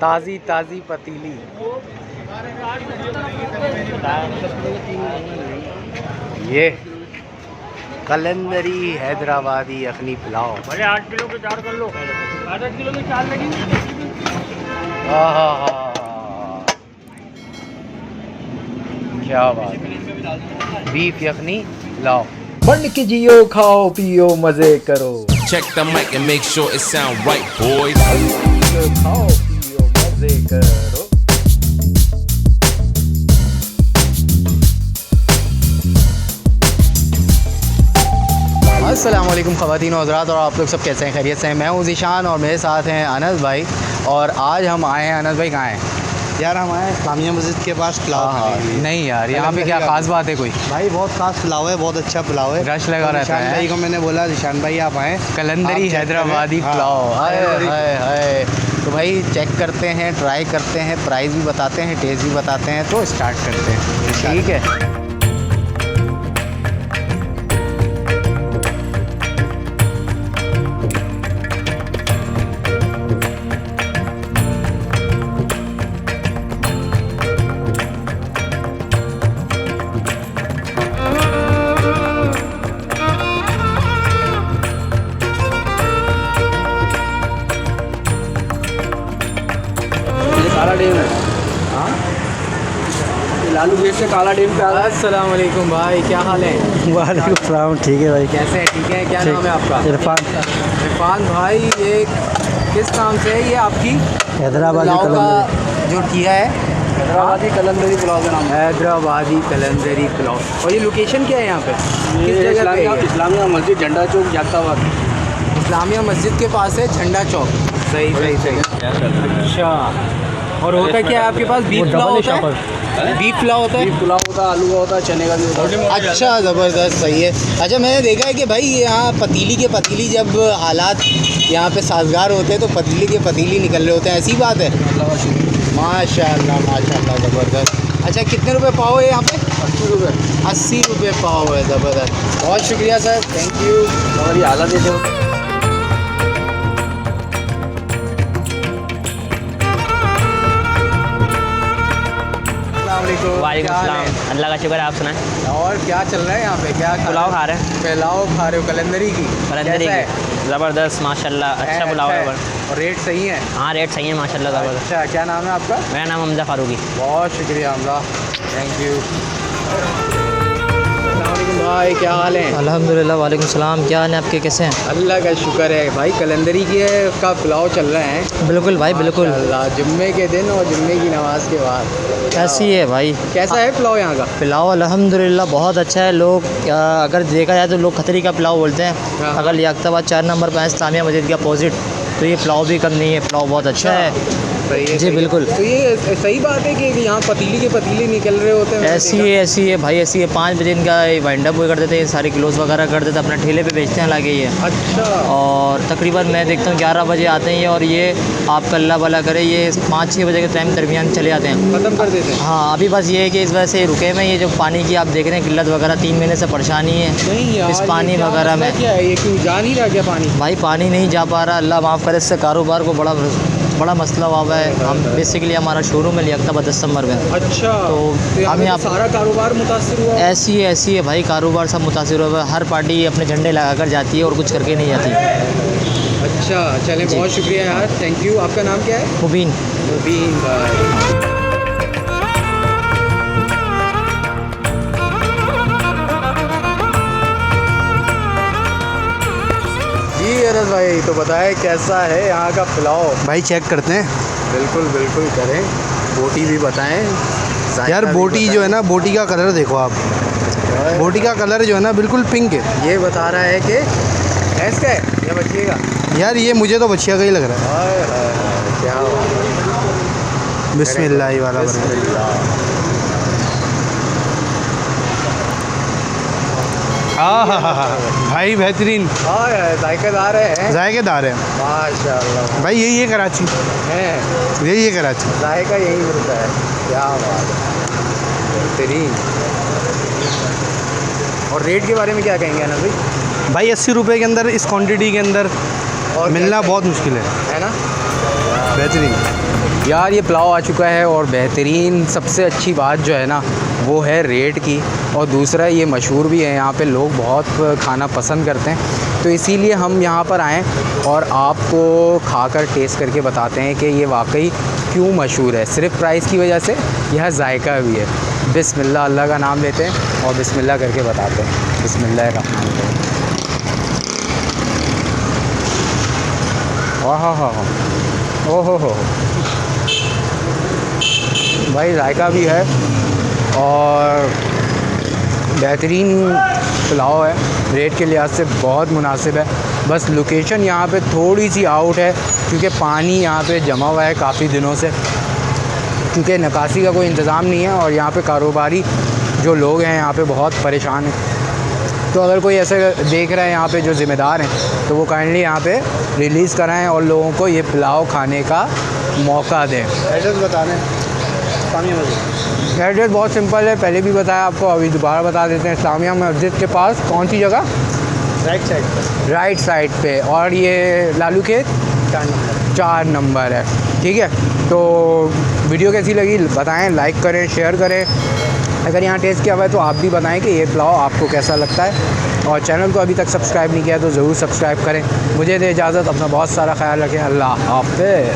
ताज़ी ताज़ी पतीली। ये कलंदरी हैदराबादी यखनी पुलाव। अरे 8 किलो के 4 कर लो, 8 किलो में 4 लगेंगे। क्या बात, बीफ यखनी पुलाव। बन के जियो, खाओ पियो मजे करो। Check the mic and make sure it sound right, boys. खाओ पियो मजे करो। अस्सलाम वालेकुम ख़वातीन और हज़रात, और आप लोग सब कैसे हैं? खैरियत से हैं? मैं हूं ज़ीशान और मेरे साथ हैं अनस भाई। और आज हम आए हैं, अनस भाई कहाँ हैं? यार हम आए इस्लामिया मस्जिद के पास पुलाव खाने के लिए। नहीं यार, यहाँ पे क्या ख़ास बात है कोई? भाई बहुत खास पुलाव है, बहुत अच्छा पुलाव है, रश लगा रहता है। भाई को मैंने बोला निशान भाई आप आएँ, कलंदरी हैदराबादी पुलाव। हाय हाय हाय। तो भाई चेक करते हैं, ट्राई करते हैं, प्राइस भी बताते हैं, टेस्ट भी बताते हैं, तो स्टार्ट करते हैं, ठीक है? काला डेम है। हाँ, लालू गेट से काला डेम पे आ गया। अस्सलाम वालेकुम भाई, क्या हाल है? वालेकुम सलाम। ठीक है भाई, कैसे हैं? ठीक है। क्या नाम है आपका? इरफान। इरफान भाई, ये किस नाम से है ये आपकी हैदराबादी पुलाव का कलंदरी। जो किया है? हैदराबादी कलंदरी पुलाव का नाम है। हैदराबादी कलंदरी पुलाव। और ये लोकेशन क्या है यहाँ पे? किस जगह पे है? इस्लामिया मस्जिद, झंडा चौक, जाताबाद। इस्लामिया मस्जिद के पास है, झंडा चौक। सही सही सही। अच्छा, और होता क्या है आपके पास? बीफ पुलाव होता है? बीफ पुलाव होता है, बीफ पुलाव होता है, आलू का होता है, चने का भी होता है। अच्छा, ज़बरदस्त, सही है। अच्छा, मैंने देखा है कि भाई यहाँ पतीली के पतीली, जब हालात यहाँ पे साजगार होते हैं तो पतीली के पतीली निकल रहे होते हैं, ऐसी बात है? माशाल्लाह माशाल्लाह, ज़बरदस्त। अच्छा, कितने रुपए पाव है यहाँ पे? 80 रुपये। 80 रुपये पाव है, ज़बरदस्त। बहुत शुक्रिया सर, थैंक यू। और ये आला देते हो। वालेकुम सलाम। अल्लाह का शुक्र है, आप सुनाएं। और क्या चल रहा है यहाँ पे? क्या पुलाव खा रहे हैं। पुलाव खा रहे हो कलंदरी की? कलंदरी कैसा है? की ज़बरदस्त माशाल्लाह, अच्छा पुलाव है। और रेट सही है? हाँ, रेट सही है माशाल्लाह, ज़बरदस्त। अच्छा, क्या नाम है आपका? मेरा नाम हमजा फारूकी। बहुत शुक्रिया हमजा, थैंक यू। भाई क्या हाल है? अल्हम्दुलिल्लाह। वालेकुम सलाम। क्या हाल है आपके, कैसे हैं? अल्लाह का शुक्र है भाई। कलंदरी का पुलाव चल रहा है? बिल्कुल भाई, बिल्कुल। अल्लाह, जुम्मे के दिन और जुम्मे की नमाज के बाद। ऐसी है भाई। कैसा है पुलाव यहाँ का? पुलाव अल्हम्दुलिल्लाह बहुत अच्छा है। लोग अगर देखा जाए तो लोग खतरी का पुलाव बोलते हैं। अगर लियाकताबाद 4 नंबर पर है, इस्लामिया मस्जिद के अपोजिट, तो ये पुलाव भी कम नहीं है, पुलाव बहुत अच्छा है। सही है, जी सही है। बिल्कुल। तो ये सही बात है कि यहाँ पतीली के पतीले निकल रहे होते हैं? ऐसी है भाई, ऐसी है। 5 बजे इनका वाइंड अप कर देते हैं, सारी क्लोज वगैरह कर देते हैं, अपने ठेले पे बेचते हैं लाके ये। अच्छा। और तकरीबन मैं देखता हूँ 11 बजे आते हैं ये, और ये आपका अल्लाह भला करे, ये 5-6 बजे के टाइम दरमियान चले जाते हैं, ख़त्म कर देते हैं? हाँ, अभी बस ये है कि इस वजह से रुके में, ये जो पानी की आप देख रहे हैं किल्लत वगैरह 3 महीने से परेशानी है नहीं यार, इस पानी ये क्या वगैरह में। मसला क्या है? ये क्यों जा नहीं रहा क्या पानी? भाई पानी नहीं जा पा रहा, अल्लाह माफ़ करे, इससे कारोबार को बड़ा मसला हुआ है। हम बेसिकली हमारा शोरूम है लियाकताबाद 10 नंबर में। अच्छा, तो हम यहाँ सारा कारोबार मुतासिर हुआ? ऐसी है भाई, कारोबार सब मुतासिर हुआ है। हर पार्टी अपने झंडे लगा कर जाती है और कुछ करके नहीं जाती। अच्छा, चलें, बहुत शुक्रिया यार, थैंक यू। आपका नाम क्या है? मुबीन। मुबीन भाई। जी अरज भाई, तो बताएं कैसा है यहाँ का पुलाव? भाई चेक करते हैं। बिल्कुल बिल्कुल करें। बोटी भी बताएं। यार जायका भी बोटी जो है बताएं। ना, बोटी का कलर देखो आप, बोटी का कलर जो है ना बिल्कुल पिंक है। ये बता रहा है कि भैंस का है या बच्चे का? यार ये मुझे तो बच्चिया का ही लग रहा है। हाय हाय हाय, क्या बात है। बिस्मिल्लाह वाला बर्गर। बिस्मिल्लाह। भाई बेहतरीन, हाय हाय, जायकेदार है। जायकेदार है माशाल्लाह भाई। यही है कराची, है, यही है कराची। जायका यही मिलता है। क्या बात है, बेहतरीन। और रेट के बारे में क्या कहेंगे अनस भाई? भाई 80 रुपये के अंदर, इस क्वांटिटी के अंदर और मिलना क्या बहुत मुश्किल है ना? बेहतरीन। यार ये पुलाव आ चुका है और बेहतरीन। सबसे अच्छी बात जो है ना वो है रेट की, और दूसरा ये मशहूर भी है, यहाँ पे लोग बहुत खाना पसंद करते हैं, तो इसीलिए हम यहाँ पर आएँ और आपको खाकर टेस्ट करके बताते हैं कि ये वाकई क्यों मशहूर है। सिर्फ प्राइस की वजह से, यह जायका भी है। बिस्मिल्लाह, अल्लाह का नाम लेते हैं और बिस्मिल्लाह करके बताते हैं। बिस्मिल्लाहिर्रहमानिर्रहीम। हाँ, ओहो हो भाई, जायका भी है और बेहतरीन पुलाव है। रेट के लिहाज से बहुत मुनासिब है। बस लोकेशन यहाँ पे थोड़ी सी आउट है क्योंकि पानी यहाँ पे जमा हुआ है काफ़ी दिनों से, क्योंकि निकासी का कोई इंतज़ाम नहीं है और यहाँ पे कारोबारी जो लोग हैं यहाँ पे बहुत परेशान हैं। तो अगर कोई ऐसे देख रहा है यहाँ पे जो ज़िम्मेदार हैं, तो वो काइंडली यहाँ पे रिलीज़ कराएं और लोगों को ये पुलाव खाने का मौका दें। एड्रेस बता दें। एड्रेस बहुत सिंपल है, पहले भी बताया आपको, अभी दोबारा बता देते हैं। इस्लामिया मस्जिद के पास कौन सी जगह? राइट साइड पे, और ये लालू के 4 नंबर है। ठीक है, तो वीडियो कैसी लगी बताएं, लाइक करें, शेयर करें। अगर यहाँ टेस्ट किया हुआ है तो आप भी बताएं कि ये पुलाव आपको कैसा लगता है, और चैनल को अभी तक सब्सक्राइब नहीं किया तो ज़रूर सब्सक्राइब करें। मुझे दे इजाज़त, अपना बहुत सारा ख्याल रखें। अल्लाह हाफ़िज़।